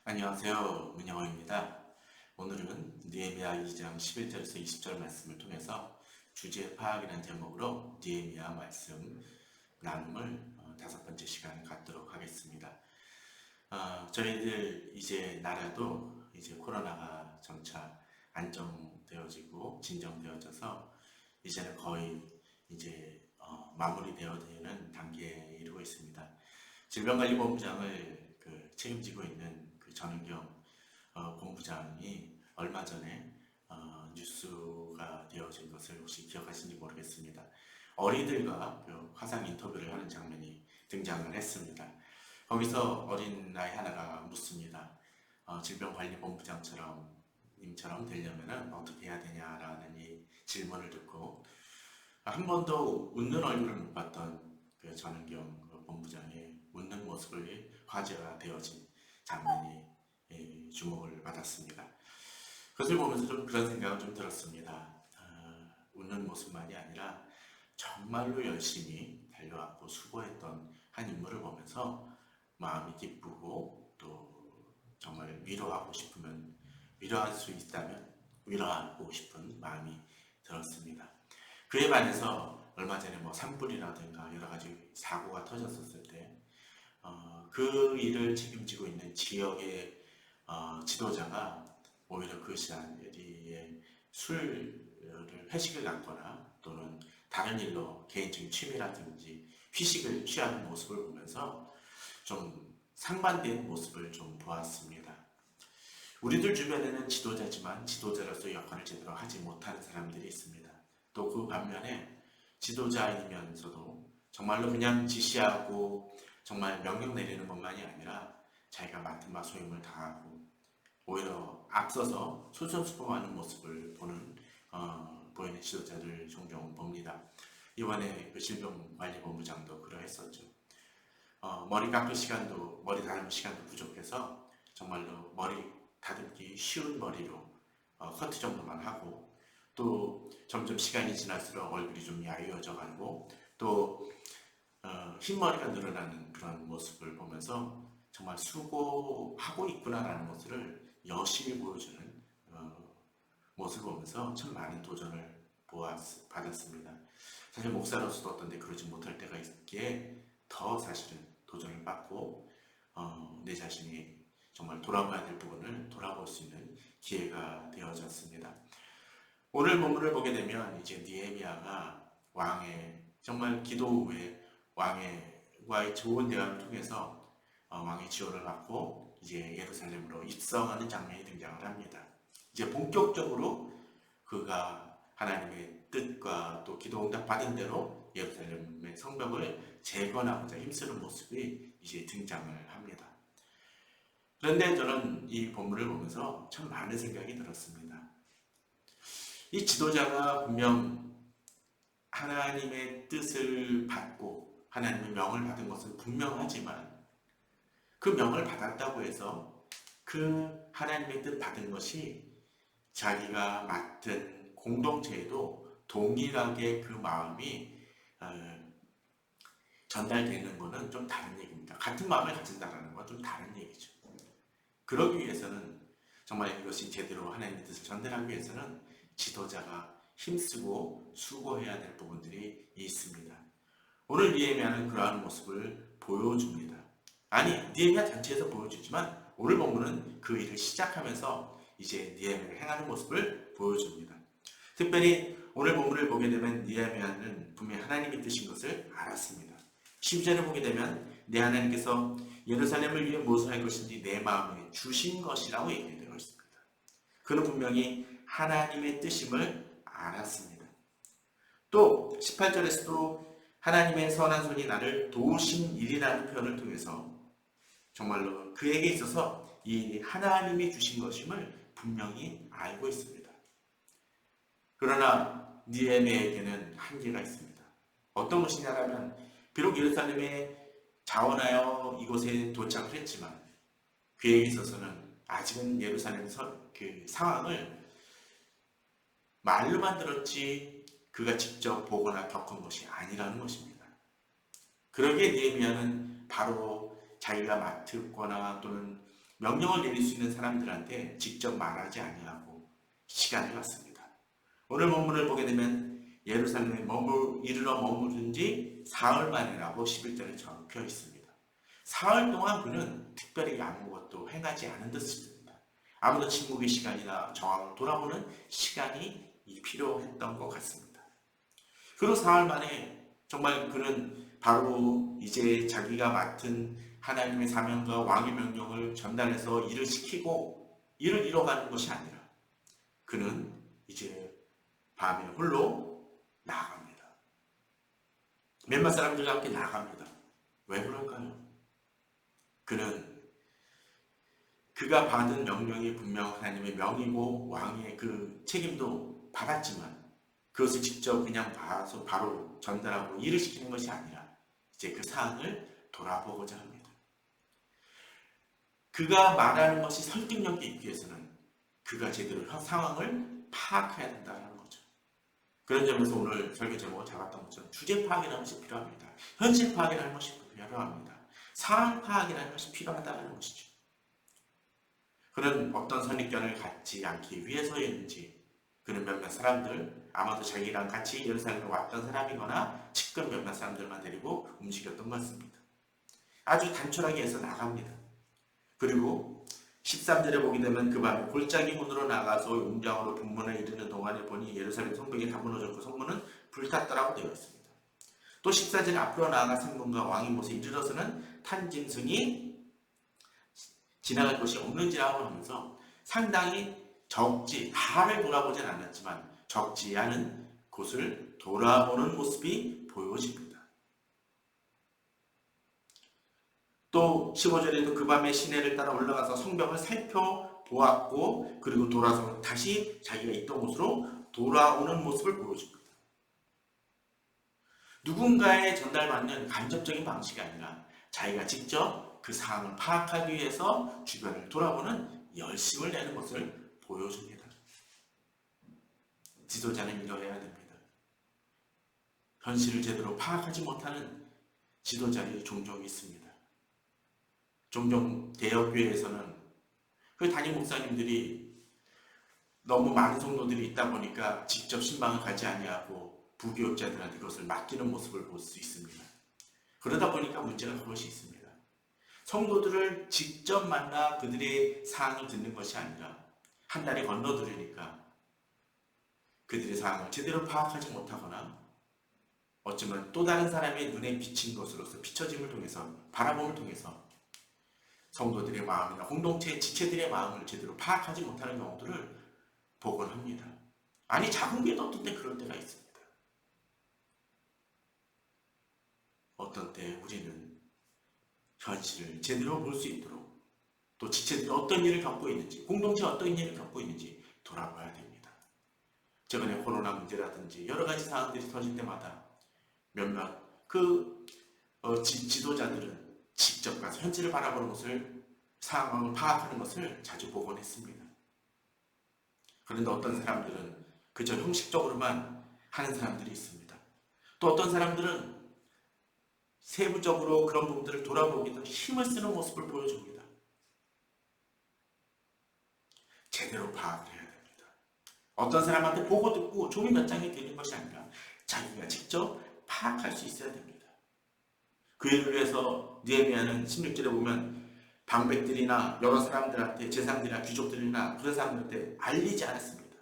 안녕하세요. 문영호입니다. 오늘은 느헤미야 2장 11절에서 20절 말씀을 통해서 주제 파악이라는 제목으로 느헤미야 말씀 나눔을 다섯 번째 시간을 갖도록 하겠습니다. 저희들 이제 나라도 이제 코로나가 점차 안정되어지고 진정되어져서 이제는 거의 이제 마무리되어야 되는 단계에 이르고 있습니다. 질병관리본부장을 책임지고 있는 전은경 본부장이 얼마 전에 뉴스가 되어진 것을 혹시 기억하시는지 모르겠습니다. 어린이들과 화상 인터뷰를 하는 장면이 등장을 했습니다. 거기서 어린 아이 하나가 묻습니다. 질병관리본부장처럼 님처럼 되려면 어떻게 해야 되냐라는 이 질문을 듣고 한 번도 웃는 얼굴을 못 봤던 전은경 본부장의 웃는 모습을 화제가 되어진 장면이 주목을 받았습니다. 그것을 보면서 좀 그런 생각을 좀 들었습니다. 웃는 모습만이 아니라 정말로 열심히 달려왔고 수고했던 한 인물을 보면서 마음이 기쁘고 또 정말 위로하고 싶으면 위로할 수 있다면 위로하고 싶은 마음이 들었습니다. 그에 반해서 얼마 전에 산불이라든가 여러 가지 사고가 터졌었을 때 그 일을 책임지고 있는 지역의 지도자가 오히려 그 자리에 술을 회식을 갖거나 또는 다른 일로 개인적인 취미라든지 휴식을 취하는 모습을 보면서 좀 상반된 모습을 좀 보았습니다. 우리들 주변에는 지도자지만 지도자로서 역할을 제대로 하지 못하는 사람들이 있습니다. 또 그 반면에 지도자이면서도 정말로 그냥 지시하고 정말 명령 내리는 것만이 아니라 자기가 맡은 바 소임을 다하고 오히려 앞서서 솔선수범하는 모습을 보이는 지도자들 종종 봅니다. 이번에 질병관리본부장도 그러했었죠. 머리 깎을 시간도 머리 다듬을 시간도 부족해서 정말로 머리 다듬기 쉬운 머리로 커트 정도만 하고 또 점점 시간이 지날수록 얼굴이 좀 야위어져 가고 또 흰머리가 늘어나는 그런 모습을 보면서 정말 수고하고 있구나라는 것을 여실히 보여주는 모습을 보면서 참 많은 도전을 받았습니다. 사실 목사로서도 어떤 데 그러지 못할 때가 있기에 더 사실은 도전을 받고 내 자신이 정말 돌아가야 될 부분을 돌아볼 수 있는 기회가 되어졌습니다. 오늘 본문을 보게 되면 이제 느헤미야가 왕의 정말 기도 후에 왕과의 좋은 대화를 통해서 왕의 지원을 받고 이제 예루살렘으로 입성하는 장면이 등장을 합니다. 이제 본격적으로 그가 하나님의 뜻과 또 기도 응답 받은 대로 예루살렘의 성벽을 재건하고자 힘쓰는 모습이 이제 등장을 합니다. 그런데 저는 이 본문을 보면서 참 많은 생각이 들었습니다. 이 지도자가 분명 하나님의 뜻을 받고 하나님의 명을 받은 것은 분명하지만 그 명을 받았다고 해서 그 하나님의 뜻 받은 것이 자기가 맡은 공동체에도 동일하게 그 마음이 전달되는 것은 좀 다른 얘기입니다. 같은 마음을 가진다는 건 좀 다른 얘기죠. 그러기 위해서는 정말 이것이 제대로 하나님의 뜻을 전달하기 위해서는 지도자가 힘쓰고 수고해야 될 부분들이 있습니다. 오늘 느헤미야는 그러한 모습을 보여줍니다. 아니, 느헤미야 전체에서 보여주지만 오늘 본문은 그 일을 시작하면서 이제 느헤미야가 행하는 모습을 보여줍니다. 특별히 오늘 본문을 보게 되면 느헤미야는 분명히 하나님의 뜻인 것을 알았습니다. 12절을 보게 되면 내 하나님께서 예루살렘을 위해 무엇을 할 것인지 내 마음에 주신 것이라고 얘기되어 있습니다. 그는 분명히 하나님의 뜻임을 알았습니다. 또 18절에서도 하나님의 선한 손이 나를 도우신 일이라는 표현을 통해서 정말로 그에게 있어서 이 하나님이 주신 것임을 분명히 알고 있습니다. 그러나 느헤미야에게는 한계가 있습니다. 어떤 것이냐면 비록 예루살렘에 자원하여 이곳에 도착을 했지만 그에게 있어서는 아직은 예루살렘 그 상황을 말로만 들었지 그가 직접 보거나 겪은 것이 아니라는 것입니다. 그러기에 느헤미야는 바로 자기가 맡거나 또는 명령을 내릴 수 있는 사람들한테 직접 말하지 아니하고 시간을 갖습니다. 오늘 본문을 보게 되면 예루살렘에 이르러 머무른 지 사흘 만이라고 11절에 적혀 있습니다. 사흘 동안 그는 특별히 아무것도 행하지 않은 듯습니다. 아무도 침묵의 시간이나 정황을 돌아보는 시간이 필요했던 것 같습니다. 그리고 사흘 만에 정말 그는 바로 이제 자기가 맡은 하나님의 사명과 왕의 명령을 전달해서 일을 시키고 일을 이뤄가는 것이 아니라 그는 이제 밤에 홀로 나아갑니다. 몇몇 사람들과 함께 나아갑니다. 왜 그럴까요? 그는 그가 받은 명령이 분명 하나님의 명이고 왕의 그 책임도 받았지만 그것을 직접 그냥 봐서 바로 전달하고 일을 시키는 것이 아니라 이제 그 사안을 돌아보고자 합니다. 그가 말하는 것이 설득력이 있기 위해서는 그가 제대로 상황을 파악해야 된다는 거죠. 그런 점에서 오늘 설교 제목을 잡았던 것처럼 주제 파악이라는 것이 필요합니다. 현실 파악이라는 것이 필요합니다. 상황 파악이라는 것이 필요하다는 것이죠. 그는 어떤 선입견을 갖지 않기 위해서였는지 그는 몇몇 사람들, 아마도 자기랑 같이 예루살렘에 왔던 사람이거나 측근 몇몇 사람들만 데리고 움직였던 것 같습니다. 아주 단촐하게 해서 나갑니다. 그리고 13절에 보게 되면 그 밤에 골짜기 문으로 나가서 용장으로 북문에 이르는 동안에 보니 예루살렘 성벽이 다 무너졌고 성문은 불탔더라고 되어 있습니다. 또 14절에 앞으로 나아가 성문과 왕의 못에 이르러서는 탄 짐승이 지나갈 곳이 없는지라고 하면서 상당히 적지, 다를 돌아보진 않았지만 적지 않은 곳을 돌아보는 모습이 보여집니다. 또 15절에도 그 밤에 시내를 따라 올라가서 성벽을 살펴보았고 그리고 돌아서 다시 자기가 있던 곳으로 돌아오는 모습을 보여줍니다. 누군가의 전달받는 간접적인 방식이 아니라 자기가 직접 그 상황을 파악하기 위해서 주변을 돌아보는 열심을 내는 것을 보여줍니다. 지도자는 이러해야 됩니다. 현실을 제대로 파악하지 못하는 지도자들이 종종 있습니다. 종종 대형교회에서는 그 담임 목사님들이 너무 많은 성도들이 있다 보니까 직접 신방을 가지 아니하고 부교육자들한테 그것을 맡기는 모습을 볼 수 있습니다. 그러다 보니까 문제가 그것이 있습니다. 성도들을 직접 만나 그들의 사항을 듣는 것이 아니라 한 달에 건너들으니까 그들의 사항을 제대로 파악하지 못하거나 어쩌면 또 다른 사람의 눈에 비친 것으로서 비춰짐을 통해서 바라봄을 통해서 성도들의 마음이나 공동체의 지체들의 마음을 제대로 파악하지 못하는 경우들을 보곤 합니다. 아니 작은 게도 어떤 때 그럴 때가 있습니다. 어떤 때 우리는 현실을 제대로 볼 수 있도록 또 지체들이 어떤 일을 겪고 있는지 공동체가 어떤 일을 겪고 있는지 돌아봐야 됩니다. 최근에 코로나 문제라든지 여러 가지 사항들이 터질 때마다 몇몇 지도자들은 직접 가서 현실을 바라보는 것을 상황을 파악하는 것을 자주 보곤 했습니다. 그런데 어떤 사람들은 그저 형식적으로만 하는 사람들이 있습니다. 또 어떤 사람들은 세부적으로 그런 부분들을 돌아보기도 힘을 쓰는 모습을 보여줍니다. 제대로 파악을 해야 됩니다. 어떤 사람한테 보고 듣고 종이 몇 장이 되는 것이 아니라 자기가 직접 파악할 수 있어야 됩니다. 그 일을 위해서 느헤미야는 16절에 보면 방백들이나 여러 사람들한테 재상들이나 귀족들이나 그런 사람들한테 알리지 않았습니다.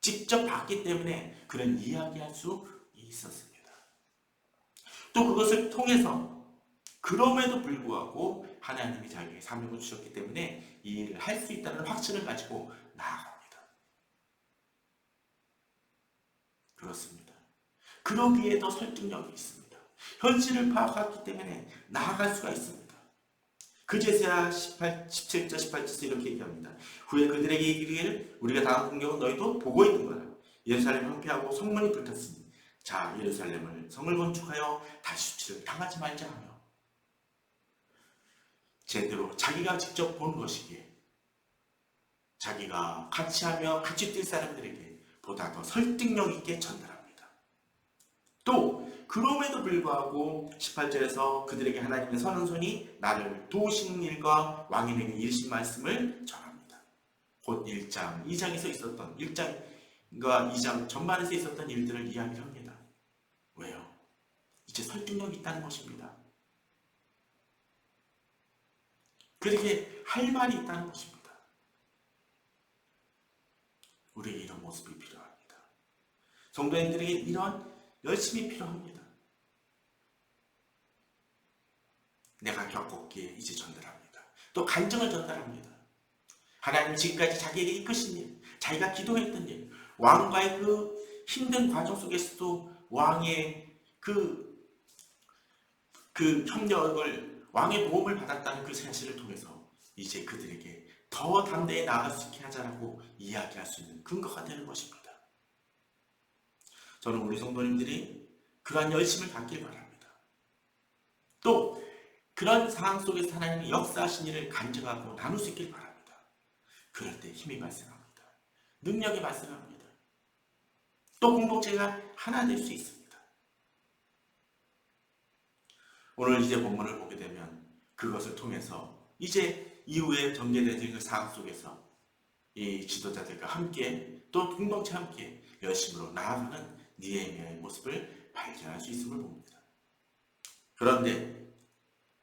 직접 봤기 때문에 그는 이야기할 수 있었습니다. 또 그것을 통해서 그럼에도 불구하고 하나님이 자기에게 사명을 주셨기 때문에 이 일을 할 수 있다는 확신을 가지고 나아갑니다. 그렇습니다. 그러기에 더 설득력이 있습니다. 현실을 파악했기 때문에 나아갈 수가 있습니다. 그제서야 17절 18절에서 이렇게 얘기합니다. 후에 그들에게 이르기를 우리가 당한 공격은 너희도 보고 있는 거라. 예루살렘 황폐하고 성문이 불탔으니 자 예루살렘을 성을 건축하여 다시 수치를 당하지 말자 하며 제대로 자기가 직접 본 것이기에 자기가 같이 하며 같이 뛸 사람들에게 보다 더 설득력 있게 전달합니다. 또 그럼에도 불구하고 18절에서 그들에게 하나님의 선한 손이 나를 도우시는 일과 왕인에게 이르신 말씀을 전합니다. 곧 1장, 2장에서 있었던 1장과 2장 전반에서 있었던 일들을 이야기를 합니다. 왜요? 이제 설득력이 있다는 것입니다. 그렇게 할 말이 있다는 것입니다. 우리에게 이런 모습이 필요합니다. 성도님들에게 이런 열심이 필요합니다. 내가 겪었기에 이제 전달합니다. 또 간증을 전달합니다. 하나님 지금까지 자기에게 이끄신 일, 자기가 기도했던 일, 왕과의 그 힘든 과정 속에서도 왕의 그 협력을, 왕의 도움을 받았다는 그 사실을 통해서 이제 그들에게 더 담대히 나아갈 수 있게 하자라고 이야기할 수 있는 근거가 되는 것입니다. 저는 우리 성도님들이 그러한 열심을 갖길 바랍니다. 또 그런 상황 속에서 하나님이 역사하신 일을 간증하고 나눌 수 있길 바랍니다. 그럴 때 힘이 발생합니다. 능력이 발생합니다. 또 공동체가 하나 될 수 있습니다. 오늘 이제 본문을 보게 되면 그것을 통해서 이제 이후에 전개되는 그 상황 속에서 이 지도자들과 함께 또 공동체 함께 열심으로 나아가는 느헤미야의 모습을 발견할 수 있음을 봅니다. 그런데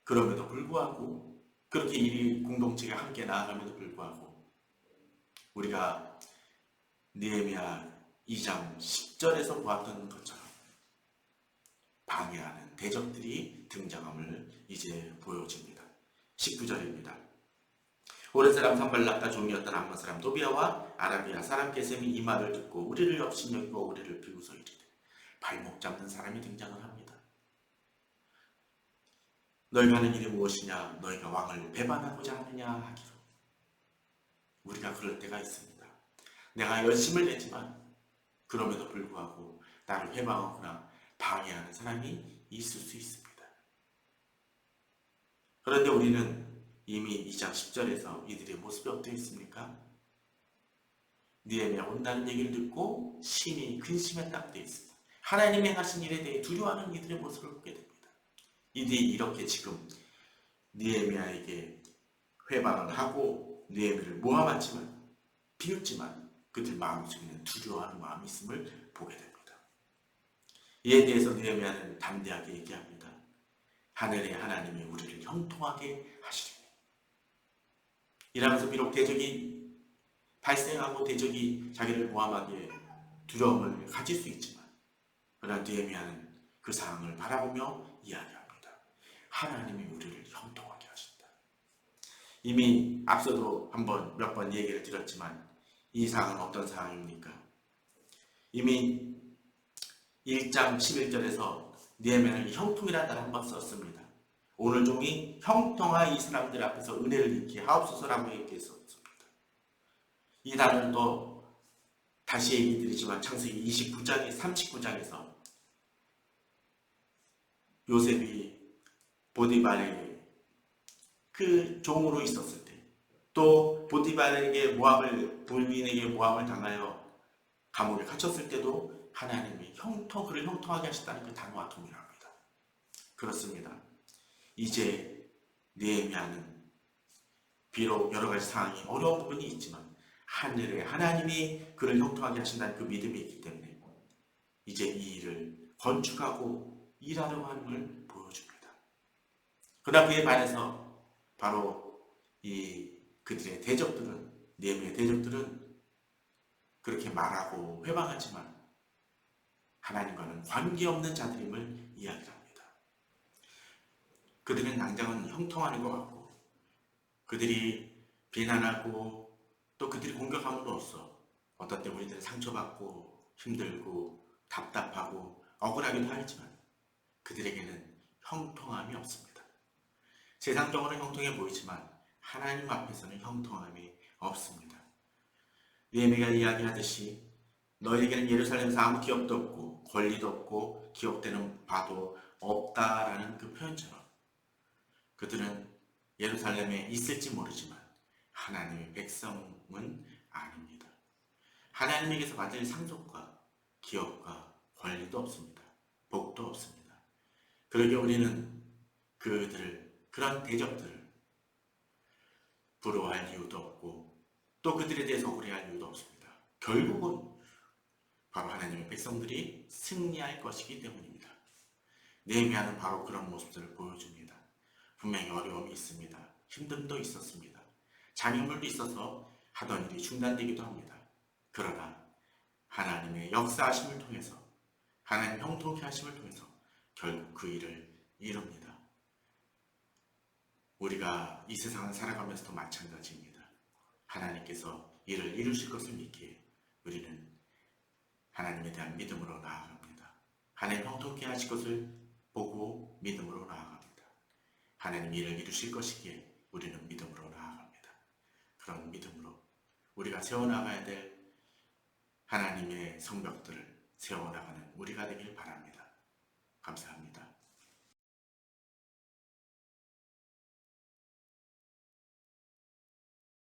그럼에도 불구하고 그렇게 이 공동체가 함께 나아감에도 불구하고 우리가 느헤미야 2장 10절에서 보았던 것처럼 방해하는 대적들이 등장함을 이제 보여줍니다. 19절입니다. 오랜 사람 산발락과 종이었던 암몬 사람 도비아와 아라비아 사람 게셈이 이 말을 듣고 우리를 업신여기고 우리를 비웃어 이르되 발목 잡는 사람이 등장을 합니다. 너희가 하는 일이 무엇이냐? 너희가 왕을 배반하고자 하느냐 하기로. 우리가 그럴 때가 있습니다. 내가 열심을 내지만 그럼에도 불구하고 나를 회방하거나 방해하는 사람이 있을 수 있습니다. 그런데 우리는 이미 2장 10절에서 이들의 모습이 어떻게 있습니까? 느헤미야 온다는 얘기를 듣고 심히 근심에 딱 되어 있습니다. 하나님이 하신 일에 대해 두려워하는 이들의 모습을 보게 됩니다. 이들이 이렇게 지금 느헤미야에게 회방을 하고 느헤미야를 모함하지만 비웃지만 그들 마음속에는 두려워하는 마음이 있음을 보게 됩니다. 이에 대해서 느헤미야는 담대하게 얘기합니다. 하늘의 하나님이 우리를 형통하게 하시리니. 이러면서 비록 대적이 발생하고 대적이 자기를 모함하기에 두려움을 가질 수 있지만 그러나 느헤미야는 그 상황을 바라보며 이야기합니다. 하나님이 우리를 형통하게 하신다. 이미 앞서도 몇 번 얘기를 드렸지만 이 상황은 어떤 상황입니까? 이미 1장 11절에서 느헤미야는 형통이라는 단어를 한번 썼습니다. 오늘 종이 형통하 이 사람들 앞에서 은혜를 입게 하옵소서라고 얘기했었습니다. 이 단어는 또 다시 얘기 드리지만 창세기 29장에 39장에서 요셉이 보디발에게 그 종으로 있었을 때 또 보디발에게 부인에게 모함을 당하여 감옥에 갇혔을 때도 하나님이 그를 형통하게 하셨다는 그 단어와 동일합니다. 그렇습니다. 이제 느헤미야는 비록 여러 가지 상황이 어려운 부분이 있지만 하늘의 하나님이 그를 형통하게 하신다는 그 믿음이 있기 때문에 이제 이 일을 건축하고 일하려고 하는 걸 보여줍니다. 그러나 그에 반해서 바로 그들의 대적들은 느헤미야의 대적들은 그렇게 말하고 회방하지만 하나님과는 관계없는 자들임을 이야기합니다. 그들은 당장은 형통하는 것 같고 그들이 비난하고 또 그들이 공격함으로써 어떤 때 우리들은 상처받고 힘들고 답답하고 억울하기도 하지만 그들에게는 형통함이 없습니다. 세상적으로는 형통해 보이지만 하나님 앞에서는 형통함이 없습니다. 느헤미야가 이야기하듯이 너희에게는 예루살렘에서 아무 기업도 없고 권리도 없고 기억되는 바도 없다라는 그 표현처럼 그들은 예루살렘에 있을지 모르지만 하나님의 백성은 아닙니다. 하나님에게서 받을 상속과 기업과 권리도 없습니다. 복도 없습니다. 그러게 우리는 그런 대적들을 부러워할 이유도 없고 또 그들에 대해서 억울해할 이유도 없습니다. 결국은 바로 하나님의 백성들이 승리할 것이기 때문입니다. 느헤미야는 바로 그런 모습들을 보여줍니다. 분명히 어려움이 있습니다. 힘듦도 있었습니다. 장애물도 있어서 하던 일이 중단되기도 합니다. 그러나 하나님의 역사하심을 통해서 하나님 형통케 하심을 통해서 결국 그 일을 이룹니다. 우리가 이 세상을 살아가면서도 마찬가지입니다. 하나님께서 일을 이루실 것을 믿기에 우리는 하나님에 대한 믿음으로 나아갑니다. 하나님 형통케 하실 것을 보고 믿음으로 나아갑니다. 하나님 일을 이루실 것이기에 우리는 믿음으로 나아갑니다. 그런 믿음으로 우리가 세워나가야 될 하나님의 성벽들을 세워나가는 우리가 되길 바랍니다. 감사합니다.